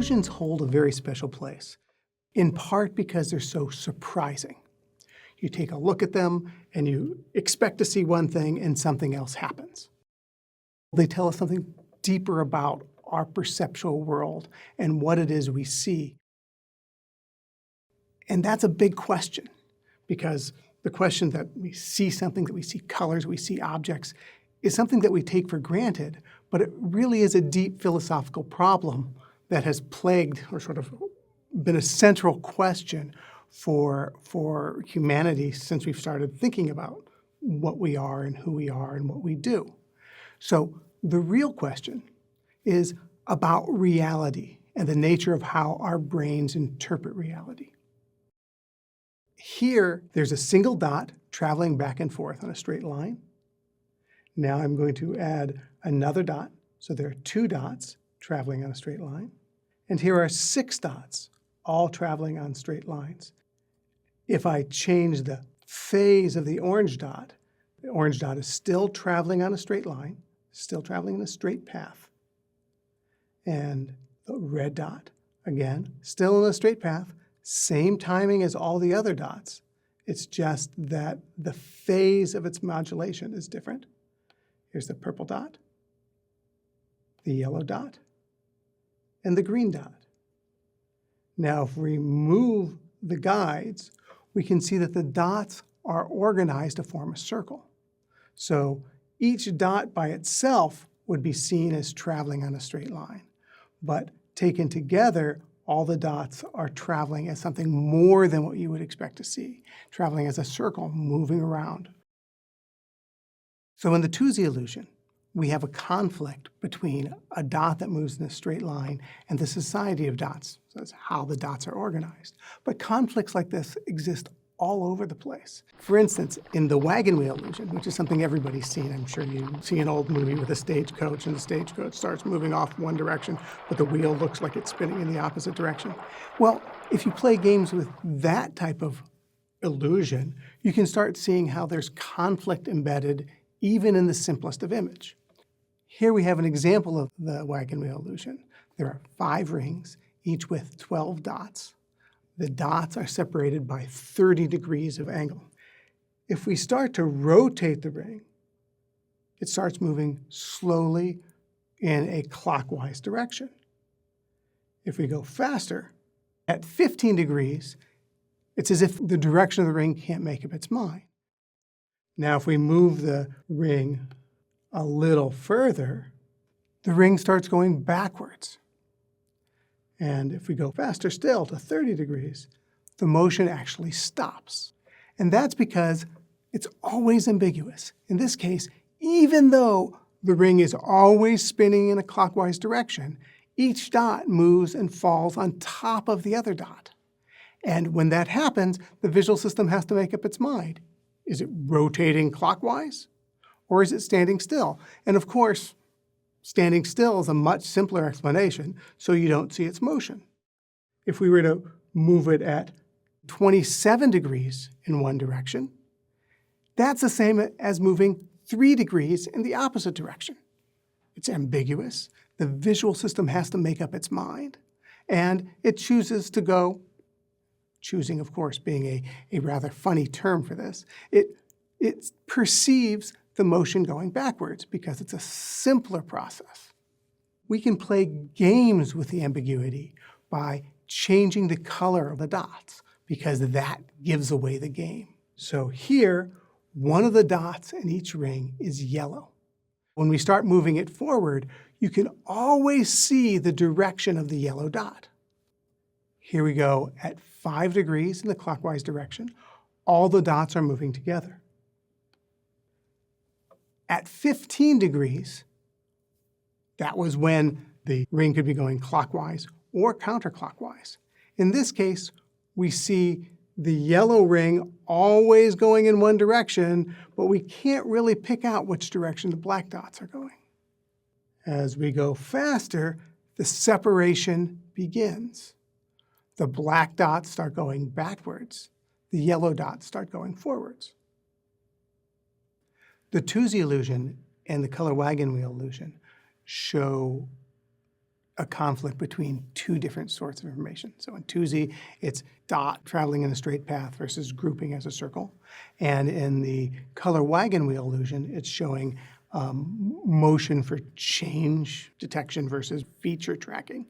illusions hold a very special place, in part because they're so surprising. You take a look at them and you expect to see one thing and something else happens. They tell us something deeper about our perceptual world and what it is we see. And that's a big question, because the question that we see something, that we see colors, we see objects, is something that we take for granted, but it really is a deep philosophical problem that has plagued or sort of been a central question for humanity since we've started thinking about what we are and who we are and what we do. So the real question is about reality and the nature of how our brains interpret reality. Here, there's a single dot traveling back and forth on a straight line. Now I'm going to add another dot, so there are 2 dots traveling on a straight line. And here are 6 dots, all traveling on straight lines. If I change the phase of the orange dot is still traveling on a straight line, still traveling in a straight path. And the red dot, again, still in a straight path, same timing as all the other dots. It's just that the phase of its modulation is different. Here's the purple dot, the yellow dot, and the green dot. Now, if we move the guides, we can see that the dots are organized to form a circle. So each dot by itself would be seen as traveling on a straight line. But taken together, all the dots are traveling as something more than what you would expect to see, traveling as a circle, moving around. So in the Tuzi illusion, we have a conflict between a dot that moves in a straight line and the society of dots. So that's how the dots are organized. But conflicts like this exist all over the place. For instance, in the wagon wheel illusion, which is something everybody's seen, I'm sure you see an old movie with a stagecoach and the stagecoach starts moving off one direction, but the wheel looks like it's spinning in the opposite direction. Well, if you play games with that type of illusion, you can start seeing how there's conflict embedded even in the simplest of image. Here we have an example of the wagon wheel illusion. There are 5 rings, each with 12 dots. The dots are separated by 30 degrees of angle. If we start to rotate the ring, it starts moving slowly in a clockwise direction. If we go faster, at 15 degrees, it's as if the direction of the ring can't make up its mind. Now, if we move the ring a little further, the ring starts going backwards. And if we go faster still to 30 degrees, the motion actually stops. And that's because it's always ambiguous. In this case, even though the ring is always spinning in a clockwise direction, each dot moves and falls on top of the other dot. And when that happens, the visual system has to make up its mind. Is it rotating clockwise, or is it standing still? And of course, standing still is a much simpler explanation, so you don't see its motion. If we were to move it at 27 degrees in one direction, that's the same as moving 3 degrees in the opposite direction. It's ambiguous. The visual system has to make up its mind, and it chooses to go, choosing, of course, being a rather funny term for this, it perceives the motion going backwards because it's a simpler process. We can play games with the ambiguity by changing the color of the dots because that gives away the game. So here, one of the dots in each ring is yellow. When we start moving it forward, you can always see the direction of the yellow dot. Here we go at 5 degrees in the clockwise direction. All the dots are moving together. At 15 degrees, that was when the ring could be going clockwise or counterclockwise. In this case, we see the yellow ring always going in one direction, but we can't really pick out which direction the black dots are going. As we go faster, the separation begins. The black dots start going backwards. The yellow dots start going forwards. The Tuzi illusion and the color wagon wheel illusion show a conflict between two different sorts of information. So in Tuzi, it's dot traveling in a straight path versus grouping as a circle. And in the color wagon wheel illusion, it's showing motion for change detection versus feature tracking.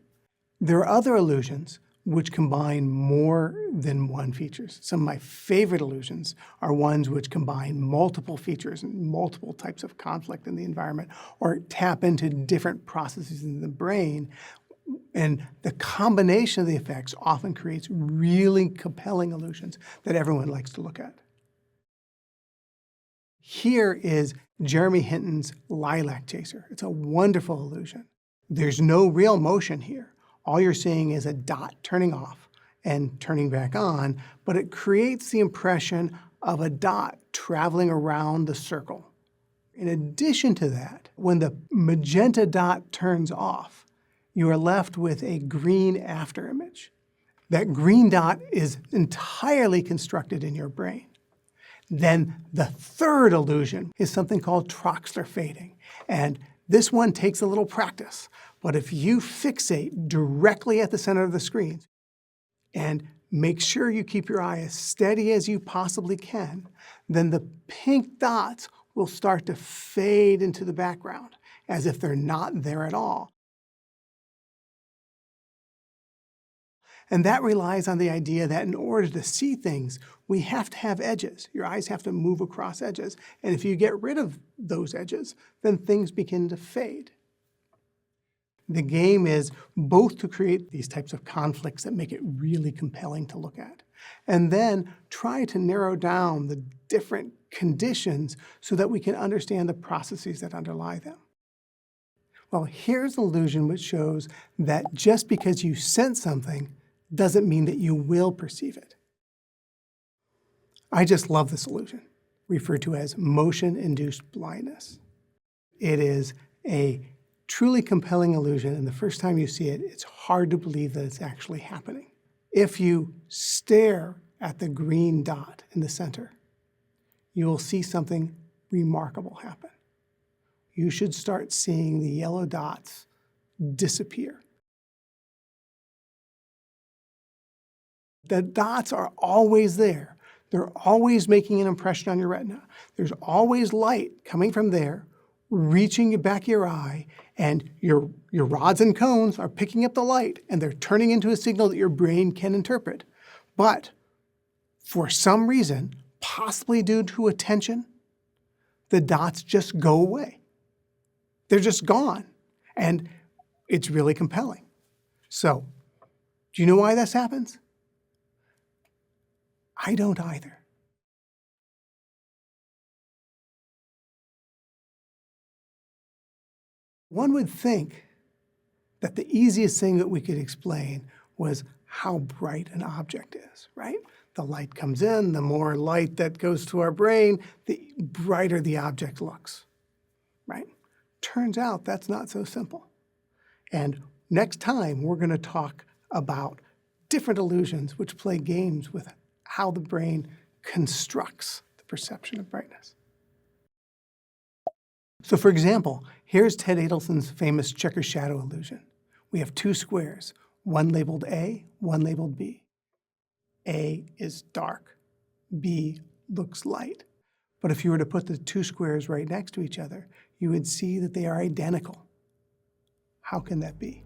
There are other illusions which combine more than one features. Some of my favorite illusions are ones which combine multiple features and multiple types of conflict in the environment, or tap into different processes in the brain. And the combination of the effects often creates really compelling illusions that everyone likes to look at. Here is Jeremy Hinton's Lilac Chaser. It's a wonderful illusion. There's no real motion here. All you're seeing is a dot turning off and turning back on, but it creates the impression of a dot traveling around the circle. In addition to that, when the magenta dot turns off, you are left with a green afterimage. That green dot is entirely constructed in your brain. Then the third illusion is something called Troxler fading. And this one takes a little practice. But if you fixate directly at the center of the screen and make sure you keep your eye as steady as you possibly can, then the pink dots will start to fade into the background as if they're not there at all. And that relies on the idea that in order to see things, we have to have edges. Your eyes have to move across edges. And if you get rid of those edges, then things begin to fade. The game is both to create these types of conflicts that make it really compelling to look at, and then try to narrow down the different conditions so that we can understand the processes that underlie them. Well, here's an illusion which shows that just because you sense something doesn't mean that you will perceive it. I just love this illusion, referred to as motion-induced blindness. It is a truly compelling illusion, and the first time you see it, it's hard to believe that it's actually happening. If you stare at the green dot in the center, you will see something remarkable happen. You should start seeing the yellow dots disappear. The dots are always there. They're always making an impression on your retina. There's always light coming from there, reaching the back of your eye, and your rods and cones are picking up the light, and they're turning into a signal that your brain can interpret. But for some reason, possibly due to attention, the dots just go away. They're just gone, and it's really compelling. So, do you know why this happens? I don't either. One would think that the easiest thing that we could explain was how bright an object is, right? The light comes in, the more light that goes to our brain, the brighter the object looks, right? Turns out that's not so simple. And next time, we're going to talk about different illusions which play games with how the brain constructs the perception of brightness. So for example, here's Ted Adelson's famous checker shadow illusion. We have two squares, one labeled A, one labeled B. A is dark, B looks light. But if you were to put the two squares right next to each other, you would see that they are identical. How can that be?